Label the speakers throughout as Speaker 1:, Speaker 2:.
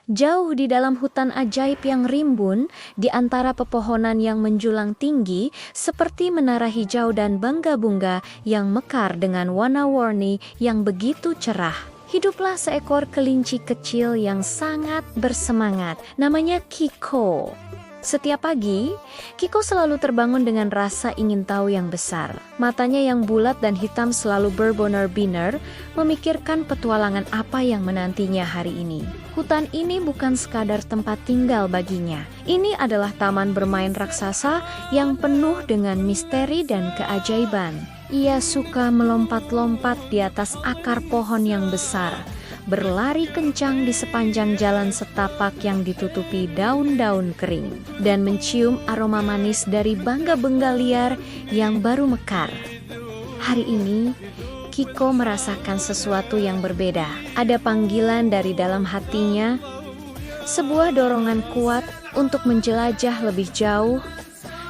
Speaker 1: Jauh di dalam hutan ajaib yang rimbun, di antara pepohonan yang menjulang tinggi, seperti menara hijau dan bangga-bunga yang mekar dengan warna-warni yang begitu cerah. Hiduplah seekor kelinci kecil yang sangat bersemangat, namanya Kiko. Setiap pagi, Kiko selalu terbangun dengan rasa ingin tahu yang besar. Matanya yang bulat dan hitam selalu berbinar-binar, memikirkan petualangan apa yang menantinya hari ini. Hutan ini bukan sekadar tempat tinggal baginya. Ini adalah taman bermain raksasa yang penuh dengan misteri dan keajaiban. Ia suka melompat-lompat di atas akar pohon yang besar, berlari kencang di sepanjang jalan setapak yang ditutupi daun-daun kering, dan mencium aroma manis dari bangga-bengga liar yang baru mekar. Hari ini, Kiko merasakan sesuatu yang berbeda. Ada panggilan dari dalam hatinya, sebuah dorongan kuat untuk menjelajah lebih jauh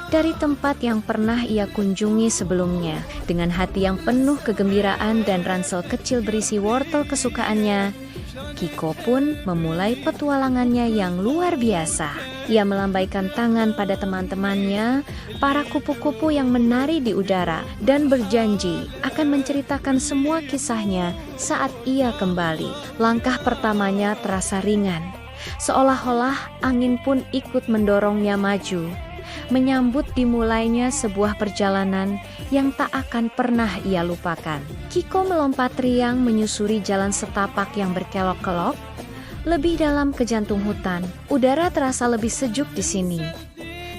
Speaker 1: dari tempat yang pernah ia kunjungi sebelumnya. Dengan hati yang penuh kegembiraan dan ransel kecil berisi wortel kesukaannya, Kiko pun memulai petualangannya yang luar biasa. Ia melambaikan tangan pada teman-temannya, para kupu-kupu yang menari di udara, dan berjanji akan menceritakan semua kisahnya saat ia kembali. Langkah pertamanya terasa ringan, seolah-olah angin pun ikut mendorongnya maju, menyambut dimulainya sebuah perjalanan yang tak akan pernah ia lupakan. Kiko melompat riang menyusuri jalan setapak yang berkelok-kelok, lebih dalam ke jantung hutan. Udara terasa lebih sejuk di sini,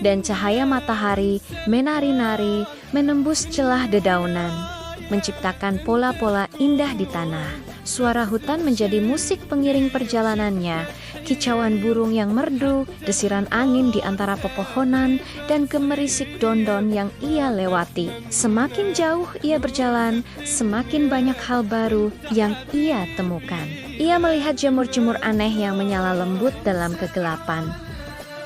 Speaker 1: dan cahaya matahari menari-nari menembus celah dedaunan, menciptakan pola-pola indah di tanah. Suara hutan menjadi musik pengiring perjalanannya, kicauan burung yang merdu, desiran angin di antara pepohonan, dan gemerisik dondon yang ia lewati. Semakin jauh ia berjalan, semakin banyak hal baru yang ia temukan. Ia melihat jamur-jamur aneh yang menyala lembut dalam kegelapan,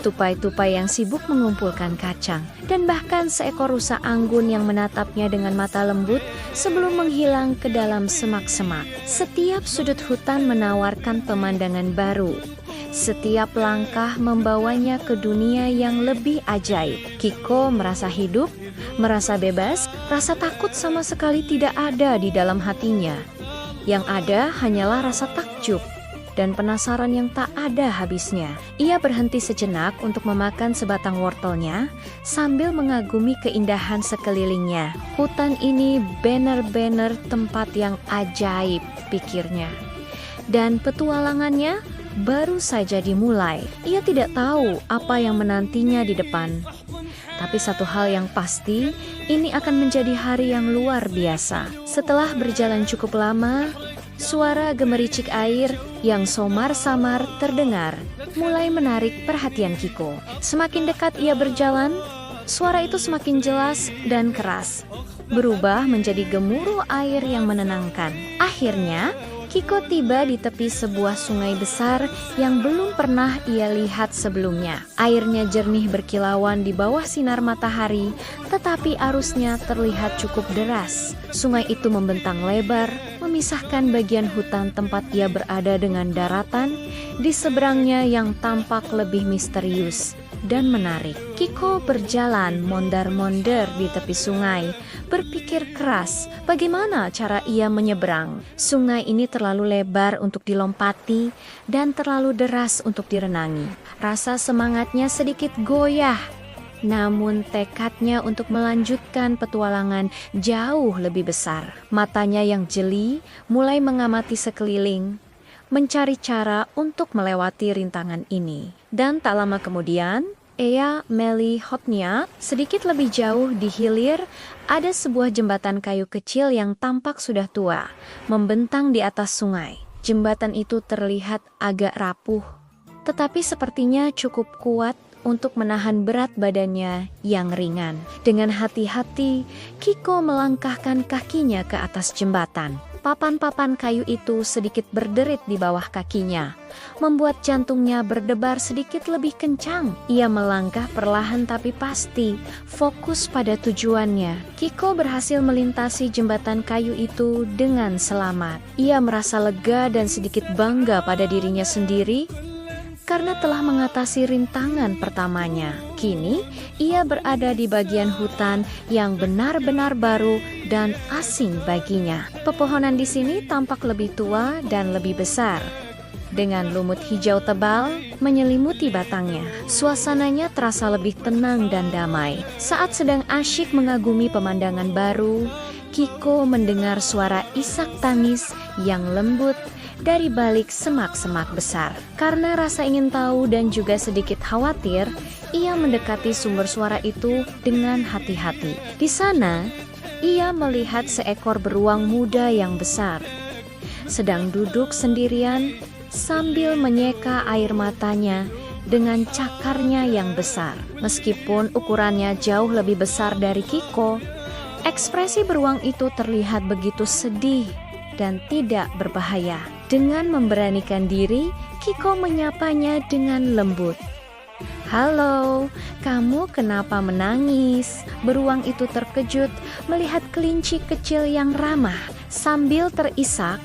Speaker 1: tupai-tupai yang sibuk mengumpulkan kacang, dan bahkan seekor rusa anggun yang menatapnya dengan mata lembut sebelum menghilang ke dalam semak-semak. Setiap sudut hutan menawarkan pemandangan baru. Setiap langkah membawanya ke dunia yang lebih ajaib. Kiko merasa hidup, merasa bebas, rasa takut sama sekali tidak ada di dalam hatinya. Yang ada hanyalah rasa takjub dan penasaran yang tak ada habisnya. Ia berhenti sejenak untuk memakan sebatang wortelnya sambil mengagumi keindahan sekelilingnya. Hutan ini benar-benar tempat yang ajaib, pikirnya. Dan petualangannya baru saja dimulai. Ia tidak tahu apa yang menantinya di depan. Tapi satu hal yang pasti, ini akan menjadi hari yang luar biasa. Setelah berjalan cukup lama, suara gemericik air yang samar-samar terdengar mulai menarik perhatian Kiko. Semakin dekat ia berjalan, suara itu semakin jelas dan keras, berubah menjadi gemuruh air yang menenangkan. Akhirnya, Kiko tiba di tepi sebuah sungai besar yang belum pernah ia lihat sebelumnya. Airnya jernih berkilauan di bawah sinar matahari, tetapi arusnya terlihat cukup deras. Sungai itu membentang lebar, memisahkan bagian hutan tempat ia berada dengan daratan di seberangnya yang tampak lebih misterius dan menarik. Kiko berjalan mondar-mondir di tepi sungai, berpikir keras bagaimana cara ia menyeberang. Sungai ini terlalu lebar untuk dilompati dan terlalu deras untuk direnangi. Rasa semangatnya sedikit goyah, namun tekadnya untuk melanjutkan petualangan jauh lebih besar. Matanya yang jeli mulai mengamati sekeliling, mencari cara untuk melewati rintangan ini. Dan tak lama kemudian, Ea melihatnya sedikit lebih jauh di hilir, ada sebuah jembatan kayu kecil yang tampak sudah tua, membentang di atas sungai. Jembatan itu terlihat agak rapuh, tetapi sepertinya cukup kuat untuk menahan berat badannya yang ringan. Dengan hati-hati, Kiko melangkahkan kakinya ke atas jembatan. Papan-papan kayu itu sedikit berderit di bawah kakinya, membuat jantungnya berdebar sedikit lebih kencang. Ia melangkah perlahan tapi pasti, fokus pada tujuannya. Kiko berhasil melintasi jembatan kayu itu dengan selamat. Ia merasa lega dan sedikit bangga pada dirinya sendiri. karena telah mengatasi rintangan pertamanya. Kini, ia berada di bagian hutan yang benar-benar baru dan asing baginya. Pepohonan di sini tampak lebih tua dan lebih besar, dengan lumut hijau tebal menyelimuti batangnya. Suasananya terasa lebih tenang dan damai. Saat sedang asyik mengagumi pemandangan baru, Kiko mendengar suara isak tangis yang lembut dari balik semak-semak besar. Karena rasa ingin tahu dan juga sedikit khawatir, ia mendekati sumber suara itu dengan hati-hati. Di sana, ia melihat seekor beruang muda yang besar, sedang duduk sendirian sambil menyeka air matanya dengan cakarnya yang besar. Meskipun ukurannya jauh lebih besar dari Kiko, ekspresi beruang itu terlihat begitu sedih dan tidak berbahaya. Dengan memberanikan diri, Kiko menyapanya dengan lembut. "Halo, kamu kenapa menangis?" Beruang itu terkejut melihat kelinci kecil yang ramah. Sambil terisak,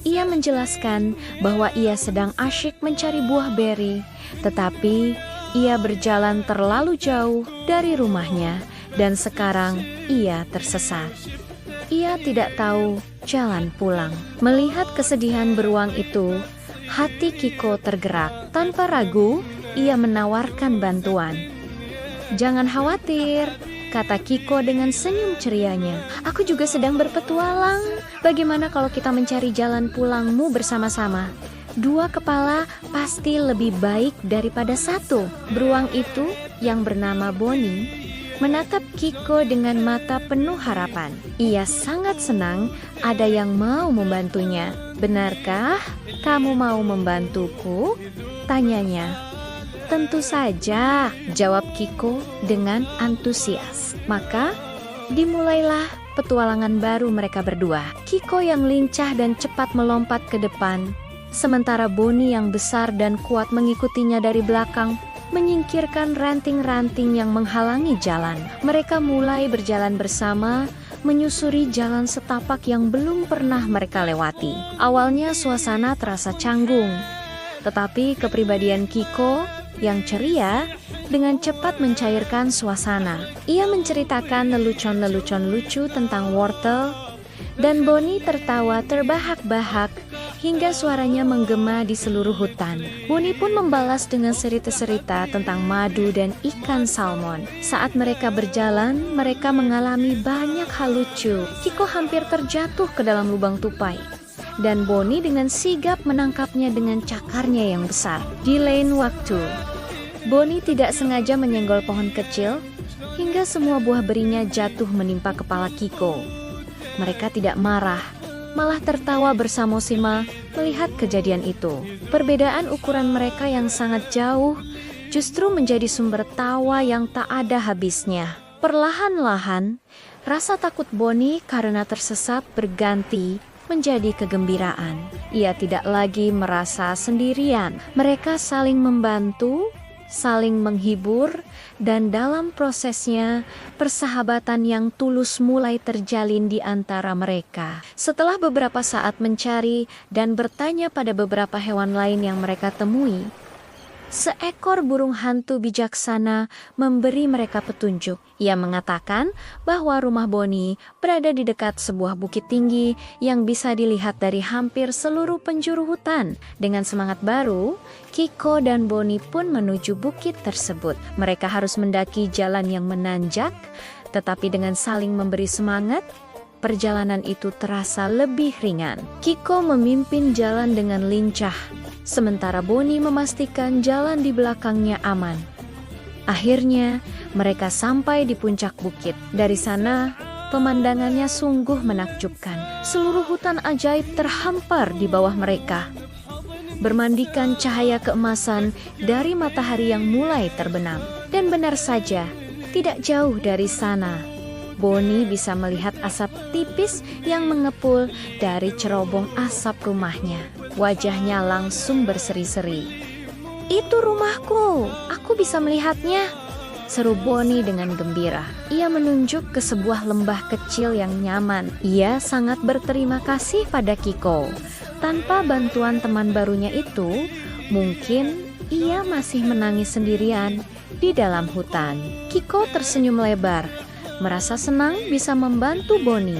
Speaker 1: ia menjelaskan bahwa ia sedang asyik mencari buah beri, tetapi ia berjalan terlalu jauh dari rumahnya dan sekarang ia tersesat. Ia tidak tahu jalan pulang. Melihat kesedihan beruang itu, hati Kiko tergerak. Tanpa ragu, ia menawarkan bantuan. "Jangan khawatir," kata Kiko dengan senyum cerianya. "Aku juga sedang berpetualang. Bagaimana kalau kita mencari jalan pulangmu bersama-sama? 2 kepala pasti lebih baik daripada 1. Beruang itu, yang bernama Bonnie, menatap Kiko dengan mata penuh harapan. Ia sangat senang ada yang mau membantunya. "Benarkah kamu mau membantuku?" tanyanya. "Tentu saja," jawab Kiko dengan antusias. Maka dimulailah petualangan baru mereka berdua. Kiko yang lincah dan cepat melompat ke depan, sementara Bonnie yang besar dan kuat mengikutinya dari belakang, menyingkirkan ranting-ranting yang menghalangi jalan. Mereka mulai berjalan bersama, menyusuri jalan setapak yang belum pernah mereka lewati. Awalnya suasana terasa canggung, tetapi kepribadian Kiko yang ceria dengan cepat mencairkan suasana. Ia menceritakan lelucon-lelucon lucu tentang wortel, dan Bonnie tertawa terbahak-bahak hingga suaranya menggema di seluruh hutan. Bonnie pun membalas dengan cerita-cerita tentang madu dan ikan salmon. Saat mereka berjalan, mereka mengalami banyak hal lucu. Kiko hampir terjatuh ke dalam lubang tupai, dan Bonnie dengan sigap menangkapnya dengan cakarnya yang besar. Di lain waktu, Bonnie tidak sengaja menyenggol pohon kecil hingga semua buah berinya jatuh menimpa kepala Kiko. Mereka tidak marah, malah tertawa bersama-sama melihat kejadian itu. Perbedaan ukuran mereka yang sangat jauh justru menjadi sumber tawa yang tak ada habisnya. Perlahan-lahan, rasa takut Bonnie karena tersesat berganti menjadi kegembiraan. Ia tidak lagi merasa sendirian. Mereka saling membantu, saling menghibur, dan dalam prosesnya persahabatan yang tulus mulai terjalin di antara mereka. Setelah beberapa saat mencari dan bertanya pada beberapa hewan lain yang mereka temui, seekor burung hantu bijaksana memberi mereka petunjuk. Ia mengatakan bahwa rumah Bonnie berada di dekat sebuah bukit tinggi yang bisa dilihat dari hampir seluruh penjuru hutan. Dengan semangat baru, Kiko dan Bonnie pun menuju bukit tersebut. Mereka harus mendaki jalan yang menanjak, tetapi dengan saling memberi semangat, perjalanan itu terasa lebih ringan. Kiko memimpin jalan dengan lincah, sementara Bonnie memastikan jalan di belakangnya aman. Akhirnya, mereka sampai di puncak bukit. Dari sana, pemandangannya sungguh menakjubkan. Seluruh hutan ajaib terhampar di bawah mereka, bermandikan cahaya keemasan dari matahari yang mulai terbenam. Dan benar saja, tidak jauh dari sana, Bonnie bisa melihat asap tipis yang mengepul dari cerobong asap rumahnya. Wajahnya langsung berseri-seri. "Itu rumahku, aku bisa melihatnya," seru Bonnie dengan gembira. Ia menunjuk ke sebuah lembah kecil yang nyaman. Ia sangat berterima kasih pada Kiko. Tanpa bantuan teman barunya itu, mungkin ia masih menangis sendirian di dalam hutan. Kiko tersenyum lebar, merasa senang bisa membantu Bonnie.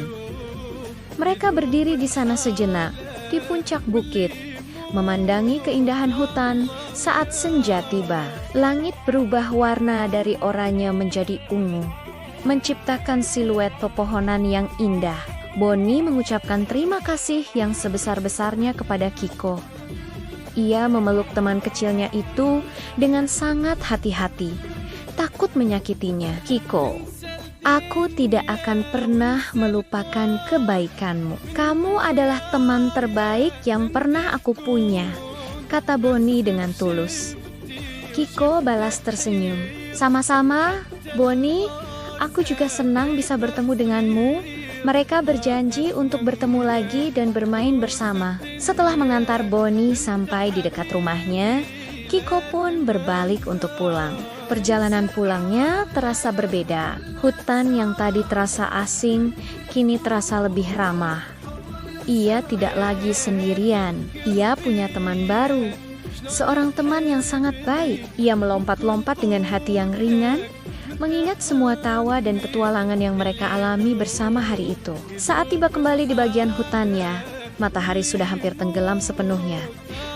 Speaker 1: Mereka berdiri di sana sejenak, di puncak bukit, memandangi keindahan hutan saat senja tiba. Langit berubah warna dari oranye menjadi ungu, menciptakan siluet pepohonan yang indah. Bonnie mengucapkan terima kasih yang sebesar-besarnya kepada Kiko. Ia memeluk teman kecilnya itu dengan sangat hati-hati, takut menyakitinya. Kiko, aku tidak akan pernah melupakan kebaikanmu. Kamu adalah teman terbaik yang pernah aku punya, kata Bonnie dengan tulus. Kiko balas tersenyum. Sama-sama, Bonnie. Aku juga senang bisa bertemu denganmu. Mereka berjanji untuk bertemu lagi dan bermain bersama. Setelah mengantar Bonnie sampai di dekat rumahnya, Kiko pun berbalik untuk pulang. Perjalanan pulangnya terasa berbeda. Hutan yang tadi terasa asing, kini terasa lebih ramah. Ia tidak lagi sendirian. Ia punya teman baru. Seorang teman yang sangat baik. Ia melompat-lompat dengan hati yang ringan, mengingat semua tawa dan petualangan yang mereka alami bersama hari itu. Saat tiba kembali di bagian hutannya, matahari sudah hampir tenggelam sepenuhnya,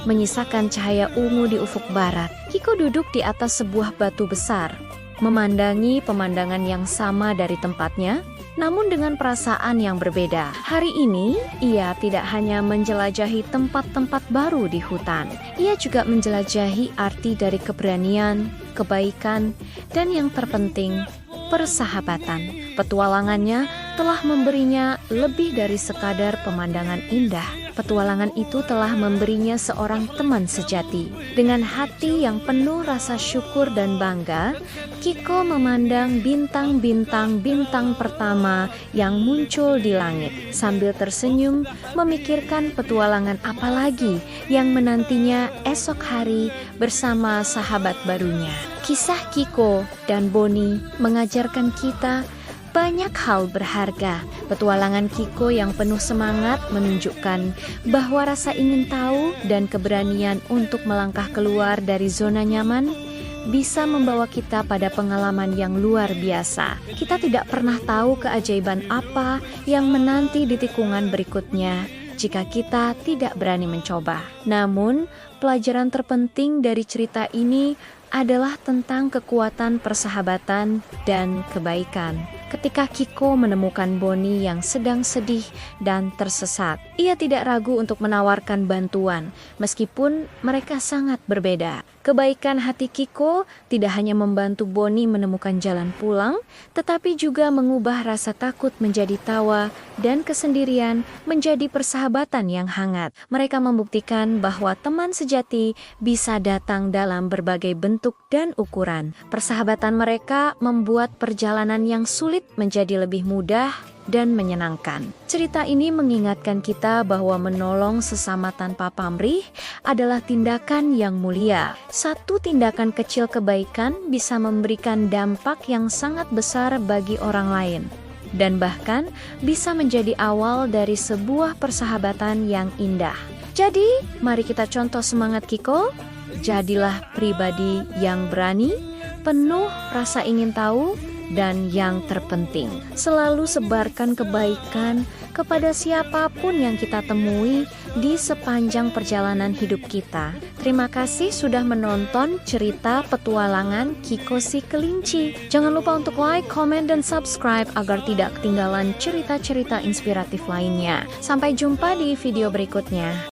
Speaker 1: menyisakan cahaya ungu di ufuk barat. Kiko duduk di atas sebuah batu besar, memandangi pemandangan yang sama dari tempatnya, namun dengan perasaan yang berbeda. Hari ini, ia tidak hanya menjelajahi tempat-tempat baru di hutan. Ia juga menjelajahi arti dari keberanian, kebaikan, dan yang terpenting, persahabatan. Petualangannya telah memberinya lebih dari sekadar pemandangan indah. Petualangan itu telah memberinya seorang teman sejati. Dengan hati yang penuh rasa syukur dan bangga, Kiko memandang bintang pertama yang muncul di langit. Sambil tersenyum, memikirkan petualangan apa lagi yang menantinya esok hari bersama sahabat barunya. Kisah Kiko dan Bonnie mengajarkan kita banyak hal berharga. Petualangan Kiko yang penuh semangat menunjukkan bahwa rasa ingin tahu dan keberanian untuk melangkah keluar dari zona nyaman bisa membawa kita pada pengalaman yang luar biasa. Kita tidak pernah tahu keajaiban apa yang menanti di tikungan berikutnya jika kita tidak berani mencoba. Namun, pelajaran terpenting dari cerita ini adalah tentang kekuatan persahabatan dan kebaikan. Ketika Kiko menemukan Bonnie yang sedang sedih dan tersesat, ia tidak ragu untuk menawarkan bantuan, meskipun mereka sangat berbeda. Kebaikan hati Kiko tidak hanya membantu Bonnie menemukan jalan pulang, tetapi juga mengubah rasa takut menjadi tawa dan kesendirian menjadi persahabatan yang hangat. Mereka membuktikan bahwa teman sejati bisa datang dalam berbagai bentuk dan ukuran. Persahabatan mereka membuat perjalanan yang sulit menjadi lebih mudah dan menyenangkan. Cerita ini mengingatkan kita bahwa menolong sesama tanpa pamrih adalah tindakan yang mulia. Satu tindakan kecil kebaikan bisa memberikan dampak yang sangat besar bagi orang lain, dan bahkan bisa menjadi awal dari sebuah persahabatan yang indah. Jadi, mari kita contoh semangat Kiko. Jadilah pribadi yang berani, penuh rasa ingin tahu, dan yang terpenting, selalu sebarkan kebaikan kepada siapapun yang kita temui di sepanjang perjalanan hidup kita. Terima kasih sudah menonton cerita petualangan Kiko si Kelinci. Jangan lupa untuk like, comment, dan subscribe agar tidak ketinggalan cerita-cerita inspiratif lainnya. Sampai jumpa di video berikutnya.